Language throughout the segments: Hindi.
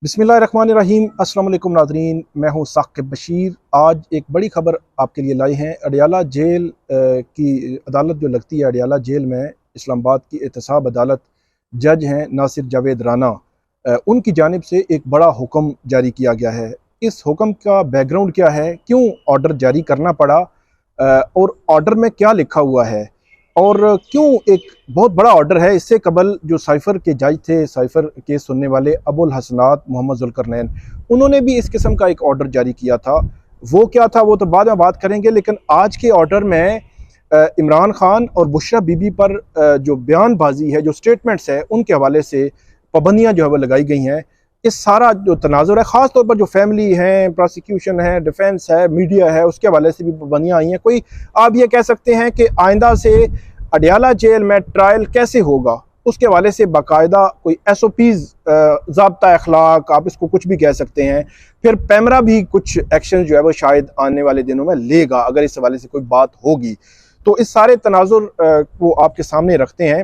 बिस्मिल्लाहिर्रहमानिर्रहीम। अस्सलाम वालेकुम नाज़रीन, मैं हूँ साकिब बशीर। आज एक बड़ी ख़बर आपके लिए लाई हैं। अडियाला जेल की अदालत जो लगती है, अडियाला जेल में इस्लामाबाद की एहतसाब अदालत जज हैं नासिर जावेद राना, उनकी जानिब से एक बड़ा हुक्म जारी किया गया है। इस हुक्म का बैकग्राउंड क्या है, क्यों ऑर्डर जारी करना पड़ा और ऑर्डर में क्या लिखा हुआ है और क्यों एक बहुत बड़ा ऑर्डर है। इससे कबल जो साइफ़र के जज थे, साइफ़र केस सुनने वाले अबुल हसनात मोहम्मद जुल्करनैन, उन्होंने भी इस किस्म का एक ऑर्डर जारी किया था। वो क्या था वो तो बाद में बात करेंगे, लेकिन आज के ऑर्डर में इमरान खान और बुशरा बीबी पर जो बयानबाजी है, जो स्टेटमेंट्स है, उनके हवाले से पाबंदियाँ जो है वो लगाई गई हैं। इस सारा जो तनाजुर है, ख़ास तौर पर जो फैमिली है, प्रोसिक्यूशन है, डिफेंस है, मीडिया है, उसके हवाले से भी पाबंदियाँ आई हैं। कोई आप ये कह सकते हैं कि आइंदा से अडियाला जेल में ट्रायल कैसे होगा, उसके हवाले से बाकायदा कोई SOPs, ज़ाब्ता अखलाक, आप इसको कुछ भी कह सकते हैं। फिर पैमरा भी कुछ एक्शन जो है वो शायद आने वाले दिनों में लेगा, अगर इस हवाले से कोई बात होगी। तो इस सारे तनाजुर को आपके सामने रखते हैं।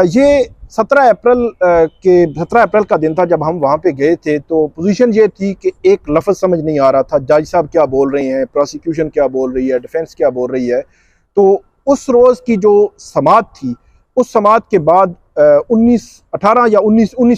ये 17 अप्रैल का दिन था जब हम वहाँ पे गए थे। तो पोजीशन ये थी कि एक लफ्ज़ समझ नहीं आ रहा था, जज साहब क्या बोल रहे हैं, प्रोसिक्यूशन क्या बोल रही है, डिफेंस क्या बोल रही है। तो उस रोज़ की जो समात थी, उस समात के बाद 19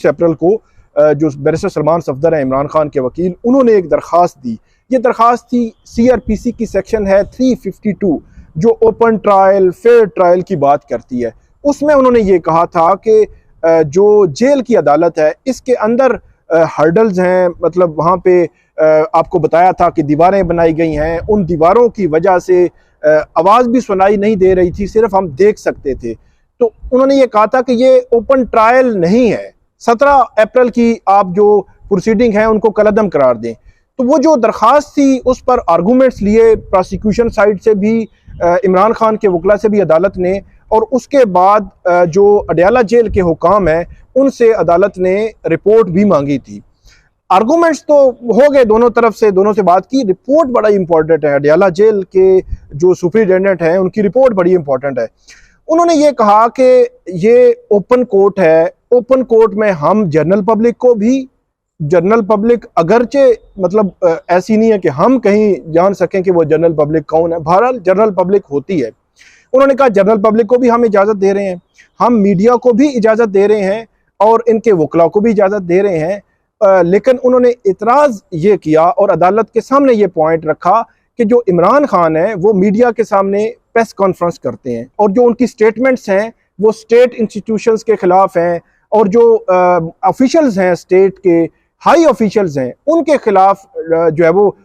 अप्रैल को जो बैरिस्टर सलमान सफदर हैं, इमरान खान के वकील, उन्होंने एक दरख्वास्त दी। ये दरख्वास्त थी CRPC की सेक्शन है 352, जो ओपन ट्रायल, फेयर ट्रायल की बात करती है। उसमें उन्होंने ये कहा था कि जो जेल की अदालत है, इसके अंदर हर्डल्स हैं, मतलब वहाँ पे आपको बताया था कि दीवारें बनाई गई हैं, उन दीवारों की वजह से आवाज़ भी सुनाई नहीं दे रही थी, सिर्फ हम देख सकते थे। तो उन्होंने ये कहा था कि ये ओपन ट्रायल नहीं है, 17 अप्रैल की आप जो प्रोसीडिंग है उनको कलअदम करार दें। तो वो जो दरख्वास्त थी उस पर आर्गूमेंट्स लिए प्रोसिक्यूशन साइड से भी, इमरान खान के वकला से भी अदालत ने, और उसके बाद जो अडियाला जेल के हुकाम हैं उनसे अदालत ने रिपोर्ट भी मांगी थी। आर्गूमेंट्स तो हो गए दोनों तरफ से, दोनों से बात की। रिपोर्ट बड़ा इंपॉर्टेंट है, अडियाला जेल के जो सुपरिटेंडेंट हैं उनकी रिपोर्ट बड़ी इंपॉर्टेंट है। उन्होंने ये कहा कि ये ओपन कोर्ट है, ओपन कोर्ट में हम जनरल पब्लिक को भी, जनरल पब्लिक अगरचे मतलब ऐसी नहीं है कि हम कहीं जान सकें कि वो जनरल पब्लिक कौन है, बहरहाल जनरल पब्लिक होती है। उन्होंने कहा जनरल पब्लिक को भी हम इजाज़त दे रहे हैं, हम मीडिया को भी इजाज़त दे रहे हैं और इनके वकला को भी इजाज़त दे रहे हैं। लेकिन उन्होंने इतराज़ ये किया और अदालत के सामने ये पॉइंट रखा कि जो इमरान खान है वो मीडिया के सामने प्रेस कॉन्फ्रेंस करते हैं और जो उनकी स्टेटमेंट्स हैं वो स्टेट इंस्टीट्यूशंस के ख़िलाफ़ हैं, और जो ऑफिशल्स हैं, स्टेट के हाई ऑफिशल्स हैं, उनके ख़िलाफ़ जो है वो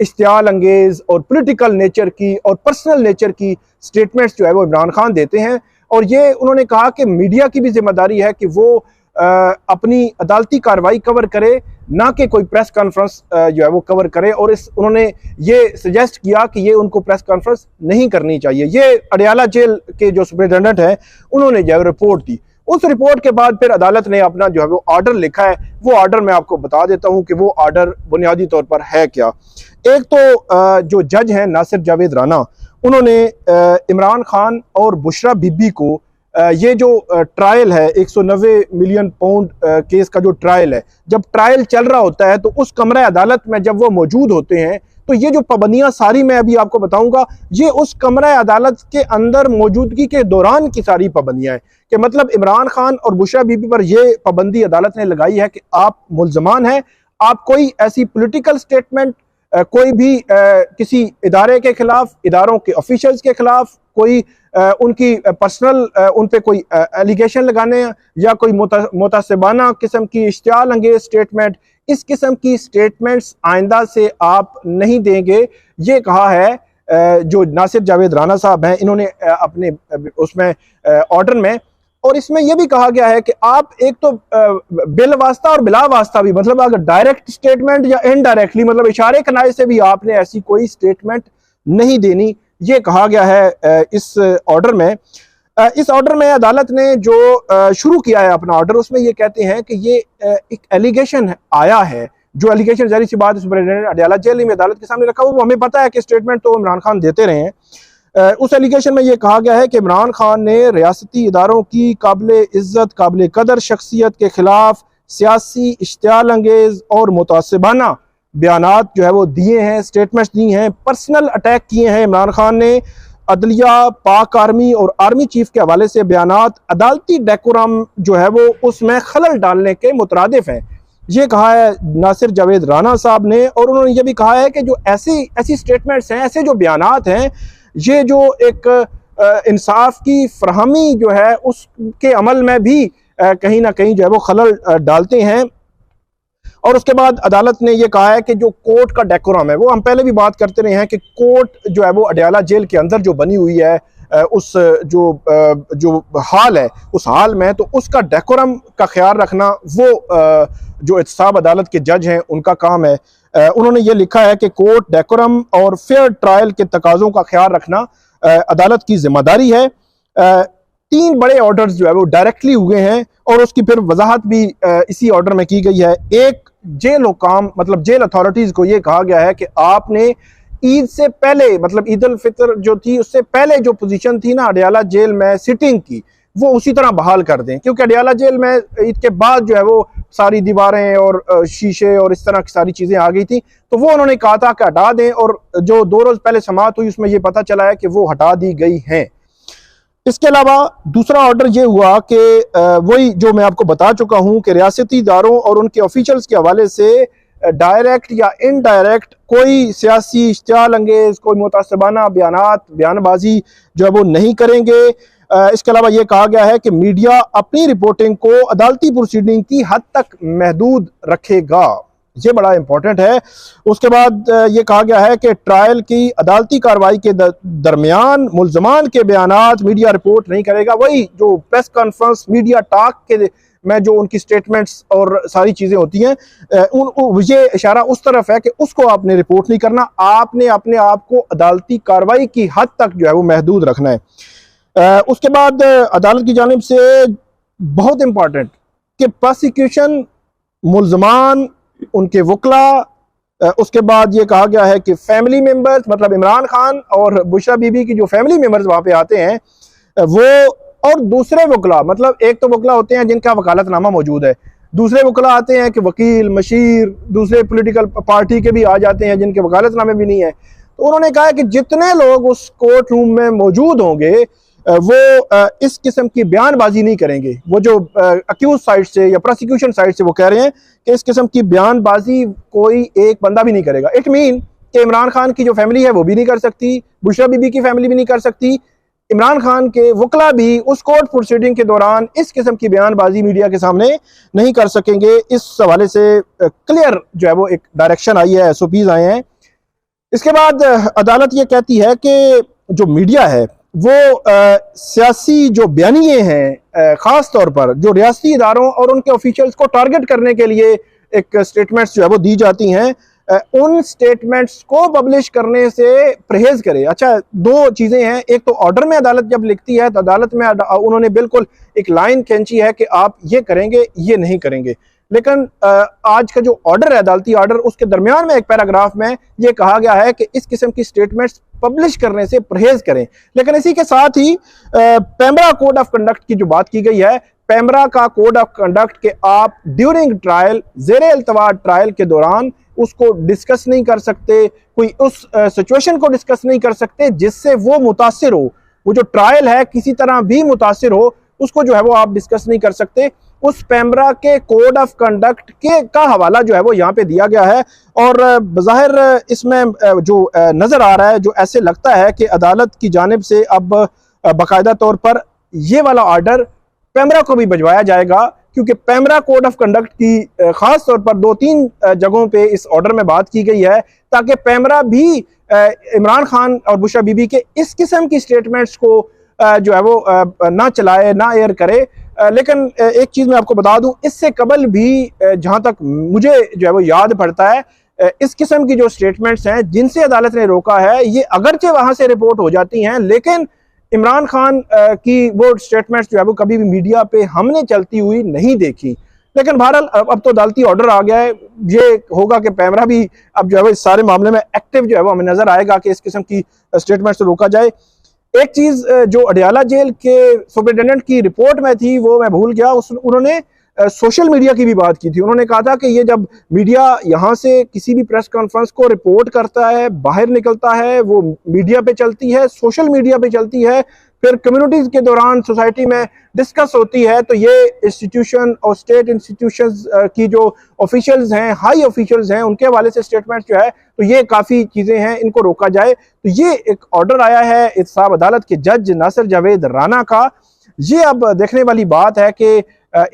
इश्तियाल अंगेज़ और पॉलिटिकल नेचर की और पर्सनल नेचर की स्टेटमेंट्स जो है वो इमरान खान देते हैं। और ये उन्होंने कहा कि मीडिया की भी जिम्मेदारी है कि वो अपनी अदालती कार्रवाई कवर करे, ना कि कोई प्रेस कॉन्फ्रेंस जो है वो कवर करे। और उन्होंने ये सजेस्ट किया कि ये उनको प्रेस कॉन्फ्रेंस नहीं करनी चाहिए। ये अडियाला जेल के जो सुपरिटेंडेंट हैं उन्होंने जो है रिपोर्ट दी। उस रिपोर्ट के बाद फिर अदालत ने अपना जो है वो ऑर्डर लिखा है। वो ऑर्डर मैं आपको बता देता हूँ कि वो ऑर्डर बुनियादी तौर पर है क्या। एक तो जो जज हैं नासिर जावेद राना, उन्होंने इमरान खान और बुशरा बीबी को ये जो ट्रायल है, 190 मिलियन पाउंड केस का जो ट्रायल है, जब ट्रायल चल रहा होता है तो उस कमरा अदालत में जब वो मौजूद होते हैं तो ये जो पाबंदियां सारी मैं अभी आपको बताऊंगा, ये उस कमरा अदालत के अंदर मौजूदगी के दौरान की सारी पाबंदियां हैं। कि मतलब इमरान खान और बुशरा बीबी पर यह पाबंदी अदालत ने लगाई है कि आप मुल्जमान हैं, आप कोई ऐसी पॉलिटिकल स्टेटमेंट, कोई भी किसी इदारे के खिलाफ, इदारों के ऑफिशियल्स के खिलाफ, कोई उनकी पर्सनल उन पे कोई एलिगेशन लगाने या कोई मुतासिबाना किस्म की इश्तियाल अंगेज स्टेटमेंट, इस किस्म की स्टेटमेंट्स आइंदा से आप नहीं देंगे। ये कहा है जो नासिर जावेद राना साहब हैं, इन्होंने अपने उसमें ऑर्डर में। और इसमें यह भी कहा गया है कि आप एक तो बिल वास्ता और बिला वास्ता भी, मतलब अगर डायरेक्ट स्टेटमेंट या इनडायरेक्टली, मतलब इशारे कनाए से भी आपने ऐसी कोई स्टेटमेंट नहीं देनी, ये कहा गया है इस ऑर्डर में। इस ऑर्डर में अदालत ने जो शुरू किया है अपना ऑर्डर, उसमें ये कहते हैं कि ये एक एलिगेशन आया है, जो एलिगेशन जारी सी बात अडियाला जेल में अदालत के सामने रखा हुआ। वो हमें पता है कि स्टेटमेंट तो इमरान खान देते रहे हैं। उस एलिगेशन में यह कहा गया है कि इमरान खान ने रियासती इदारों की काबिल इज्जत, काबिल कदर शख्सियत के खिलाफ सियासी इश्तियाल अंगेज और मुतासिबाना बयानात जो है वो दिए हैं, स्टेटमेंट्स दी हैं, पर्सनल अटैक किए हैं इमरान खान ने। अदलिया, पाक आर्मी और आर्मी चीफ के हवाले से बयानात अदालती डेकोरम जो है वो उसमें खलल डालने के मुतरादिफ हैं। ये कहा है नासिर जावेद राना साहब ने, और उन्होंने ये भी कहा है कि जो ऐसी स्टेटमेंट्स हैं, ऐसे जो बयानात हैं, ये जो एक इंसाफ की फरहमी जो है उसके अमल में भी कहीं ना कहीं जो है वो खलल डालते हैं। और उसके बाद अदालत ने यह कहा है कि जो कोर्ट का डेकोरम है, वो हम पहले भी बात करते रहे हैं कि कोर्ट जो है वो अडयाला जेल के अंदर जो बनी हुई है, उस जो हाल है, उस हाल में तो उसका डेकोरम का ख्याल रखना वो जो एहतसाब अदालत के जज हैं उनका काम है। उन्होंने ये लिखा है कि कोर्ट डेकोरम और फेयर ट्रायल के तकाज़ों का ख्याल रखना अदालत की जिम्मेदारी है। 3 बड़े ऑर्डर्स जो है वो डायरेक्टली हुए हैं और उसकी फिर वजाहत भी इसी ऑर्डर में की गई है। एक, जेल हुकाम मतलब जेल अथॉरिटीज को ये कहा गया है कि आपने ईद से पहले मतलब ईद उल फितर जो थी उससे पहले जो पोजीशन थी ना अडयाला जेल में सिटिंग की, वो उसी तरह बहाल कर दें, क्योंकि अडयाला जेल में ईद के बाद जो है वो सारी दीवारें और शीशे और इस तरह की सारी चीजें आ गई थी, तो वो उन्होंने कहा था कि हटा दें, और जो 2 रोज पहले समाअत हुई उसमें ये पता चला है कि वो हटा दी गई हैं। इसके अलावा दूसरा ऑर्डर ये हुआ कि वही जो मैं आपको बता चुका हूं कि रियासती इदारों और उनके ऑफिशियल्स के हवाले से डायरेक्ट या इनडायरेक्ट कोई सियासी इश्तियाल अंगेज, कोई मुतासिबाना बयानबाजी जो है वो नहीं करेंगे। इसके अलावा ये कहा गया है कि मीडिया अपनी रिपोर्टिंग को अदालती प्रोसीडिंग की हद तक महदूद रखेगा, ये बड़ा इंपॉर्टेंट है। उसके बाद ये कहा गया है कि ट्रायल की अदालती कार्रवाई के दरमियान मुल्जमान के बयानात मीडिया रिपोर्ट नहीं करेगा। वही जो प्रेस कॉन्फ्रेंस, मीडिया टॉक के में जो उनकी स्टेटमेंट्स और सारी चीज़ें होती हैं, ये इशारा उस तरफ है कि उसको आपने रिपोर्ट नहीं करना, आपने अपने आप को अदालती कार्रवाई की हद तक जो है वो महदूद रखना है। उसके बाद अदालत की जानिब से बहुत इंपॉर्टेंट कि प्रोसिक्यूशन, मुल्जमान, उनके वकला, उसके बाद ये कहा गया है कि फैमिली मेंबर्स मतलब इमरान खान और बुशरा बीबी की जो फैमिली मेंबर्स वहाँ पे आते हैं वो, और दूसरे वकला मतलब एक तो वकला होते हैं जिनका वकालतनामा मौजूद है, दूसरे वकला आते हैं कि वकील, मशीर, दूसरे पॉलिटिकल पार्टी के भी आ जाते हैं जिनके वकालतनामे भी नहीं है। तो उन्होंने कहा कि जितने लोग उस कोर्ट रूम में मौजूद होंगे वो इस किस्म की बयानबाजी नहीं करेंगे। वो जो अक्यूज साइड से या प्रोसिक्यूशन साइड से वो कह रहे हैं कि इस किस्म की बयानबाजी कोई एक बंदा भी नहीं करेगा। इट मीन कि इमरान खान की जो फैमिली है वो भी नहीं कर सकती, बुशरा बीबी की फैमिली भी नहीं कर सकती, इमरान खान के वकला भी उस कोर्ट प्रोसीडिंग के दौरान इस किस्म की बयानबाजी मीडिया के सामने नहीं कर सकेंगे। इस हवाले से क्लियर जो है वो एक डायरेक्शन आई है, SOPs आए हैं। इसके बाद अदालत ये कहती है कि जो मीडिया है वो सियासी जो बयानिए हैं, ख़ास तौर पर जो रियासती इदारों और उनके ऑफिशियल्स को टारगेट करने के लिए एक स्टेटमेंट्स जो है वो दी जाती हैं, उन स्टेटमेंट्स को पब्लिश करने से परहेज करे। अच्छा, 2 चीज़ें हैं, एक तो ऑर्डर में अदालत जब लिखती है तो अदालत में उन्होंने बिल्कुल एक लाइन खींची है कि आप ये करेंगे, ये नहीं करेंगे, लेकिन आज का जो ऑर्डर है, अदालती ऑर्डर, उसके दरमियान में एक पैराग्राफ में ये कहा गया है कि इस किस्म की स्टेटमेंट्स पब्लिश करने से परहेज करें। लेकिन इसी के साथ ही पैमरा कोड ऑफ कंडक्ट की जो बात की गई है, पैमरा का कोड ऑफ कंडक्ट के आप ड्यूरिंग ट्रायल, ज़ेरे अल्तवा ट्रायल के दौरान उसको डिस्कस नहीं कर सकते, कोई उस सिचुएशन को डिस्कस नहीं कर सकते जिससे वो मुतासिर हो, वो जो ट्रायल है किसी तरह भी मुतासिर हो, उसको जो है वो आप डिस्कस नहीं कर सकते। उस पैमरा के कोड ऑफ कंडक्ट के का हवाला जो है वो यहाँ पे दिया गया है, और बज़ाहिर इसमें जो नज़र आ रहा है, जो ऐसे लगता है कि अदालत की जानिब से अब बाकायदा तौर पर ये वाला ऑर्डर पैमरा को भी भिजवाया जाएगा, क्योंकि पैमरा कोड ऑफ कंडक्ट की ख़ास तौर पर 2-3 जगहों पे इस ऑर्डर में बात की गई है, ताकि पैमरा भी इमरान खान और बुशरा बीबी के इस किस्म की स्टेटमेंट्स को जो है वो ना चलाए, ना एयर करे। लेकिन एक चीज़ मैं आपको बता दूं, इससे कबल भी जहां तक मुझे जो है वो याद पड़ता है, इस किस्म की जो स्टेटमेंट्स हैं जिनसे अदालत ने रोका है, ये अगरचे वहां से रिपोर्ट हो जाती हैं, लेकिन इमरान खान की वो स्टेटमेंट्स जो है वो कभी भी मीडिया पे हमने चलती हुई नहीं देखी। लेकिन बहरहाल अब तो अदालती ऑर्डर आ गया है, ये होगा कि पैमरा भी अब जो है वो इस सारे मामले में एक्टिव जो है वो हमें नजर आएगा कि इस किस्म की स्टेटमेंट्स से रोका जाए। एक चीज जो अडयाला जेल के सुपरिटेंडेंट की रिपोर्ट में थी वो मैं भूल गया, उन्होंने सोशल मीडिया की भी बात की थी। उन्होंने कहा था कि ये जब मीडिया यहाँ से किसी भी प्रेस कॉन्फ्रेंस को रिपोर्ट करता है, बाहर निकलता है, वो मीडिया पे चलती है, सोशल मीडिया पे चलती है, फिर कम्युनिटीज के दौरान सोसाइटी में डिस्कस होती है, तो ये इंस्टीट्यूशन और स्टेट इंस्टीट्यूशंस की जो ऑफिशियल्स हैं, हाई ऑफिशियल्स हैं, उनके हवाले से स्टेटमेंट जो है, तो ये काफ़ी चीज़ें हैं, इनको रोका जाए। तो ये एक ऑर्डर आया है एहतसाब अदालत के जज नासिर जावेद राना का। ये अब देखने वाली बात है कि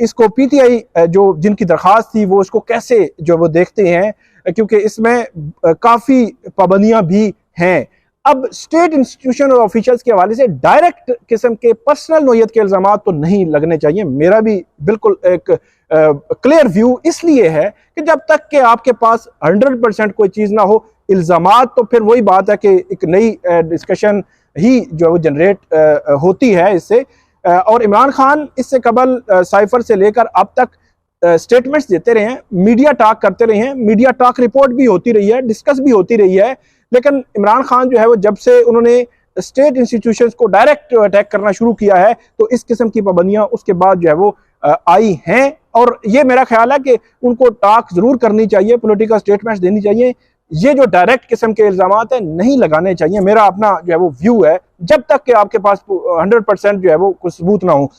इसको पीटीआई जो जिनकी दरख्वास्त थी वो इसको कैसे जो वो देखते हैं, क्योंकि इसमें काफ़ी पाबंदियाँ भी हैं। अब स्टेट इंस्टीट्यूशन और ऑफिशियल्स के हवाले से डायरेक्ट किस्म के पर्सनल नोयत के इल्जामात तो नहीं लगने चाहिए। मेरा भी बिल्कुल एक क्लियर व्यू इसलिए है कि जब तक कि आपके पास 100% कोई चीज़ ना हो, इल्जामात तो फिर वही बात है कि एक नई डिस्कशन ही जो है वो जनरेट होती है इससे। और इमरान खान इससे कबल साइफर से लेकर अब तक स्टेटमेंट्स देते रहे हैं, मीडिया टॉक करते रहे हैं, मीडिया टॉक रिपोर्ट भी होती रही है, डिस्कस भी होती रही है, लेकिन इमरान खान जो है वो जब से उन्होंने स्टेट इंस्टीट्यूशंस को डायरेक्ट अटैक करना शुरू किया है, तो इस किस्म की पाबंदियां उसके बाद जो है वो आई हैं। और ये मेरा ख्याल है कि उनको टॉक जरूर करनी चाहिए, पॉलिटिकल स्टेटमेंट्स देनी चाहिए, ये जो डायरेक्ट किस्म के इल्जामात हैं नहीं लगाने चाहिए। मेरा अपना जो है वो व्यू है, जब तक कि आपके पास 100% जो है वो कुछ सबूत ना हो।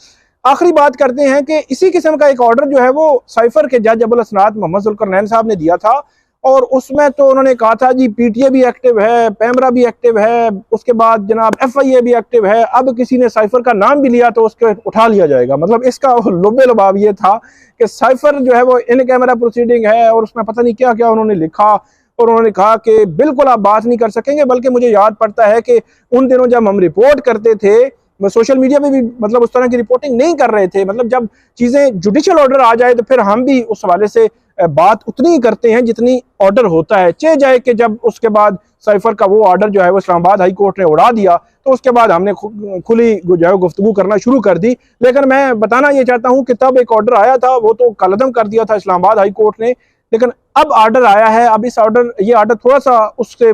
आखिरी बात करते हैं कि इसी किस्म का एक ऑर्डर जो है वो साइफर के जज अबुल हसनात मोहम्मद जुल्करनैन साहब ने दिया था, और उसमें तो उन्होंने कहा था जी पीटीए भी एक्टिव है, पैमरा भी एक्टिव है, उसके बाद जनाब एफआईए भी एक्टिव है, अब किसी ने साइफर का नाम भी लिया तो उसको उठा लिया जाएगा। मतलब इसका लुबे लुबाव ये था कि साइफर जो है वो इन कैमरा प्रोसीडिंग है, और उसमें पता नहीं क्या क्या उन्होंने लिखा, और उन्होंने कहा कि बिल्कुल आप बात नहीं कर सकेंगे। बल्कि मुझे याद पड़ता है कि उन दिनों जब हम रिपोर्ट करते थे, सोशल मीडिया पे भी मतलब उस तरह की रिपोर्टिंग नहीं कर रहे थे। मतलब जब चीज़ें जुडिशियल ऑर्डर आ जाए तो फिर हम भी उस हवाले से बात उतनी ही करते हैं जितनी ऑर्डर होता है। चाहे जाए कि जब उसके बाद साइफर का वो ऑर्डर जो है वो इस्लामाबाद हाई कोर्ट ने उड़ा दिया, तो उसके बाद हमने खुली जो है गुफ्तगू करना शुरू कर दी। लेकिन मैं बताना ये चाहता हूँ कि तब एक ऑर्डर आया था, वो तो कलअदम कर दिया था इस्लामाबाद हाई कोर्ट ने, लेकिन अब ऑर्डर आया है। अब इस ये ऑर्डर थोड़ा सा उससे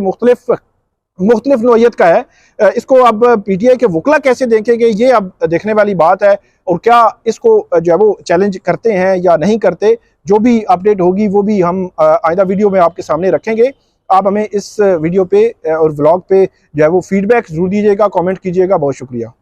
मुख्तलिफ नोयत का है। इसको अब पीटीआई के वकला कैसे देखेंगे, ये अब देखने वाली बात है, और क्या इसको जो है वो चैलेंज करते हैं या नहीं करते। जो भी अपडेट होगी वो भी हम आइंदा वीडियो में आपके सामने रखेंगे। आप हमें इस वीडियो पे और व्लॉग पे जो है वो फीडबैक जरूर दीजिएगा, कमेंट कीजिएगा। बहुत शुक्रिया।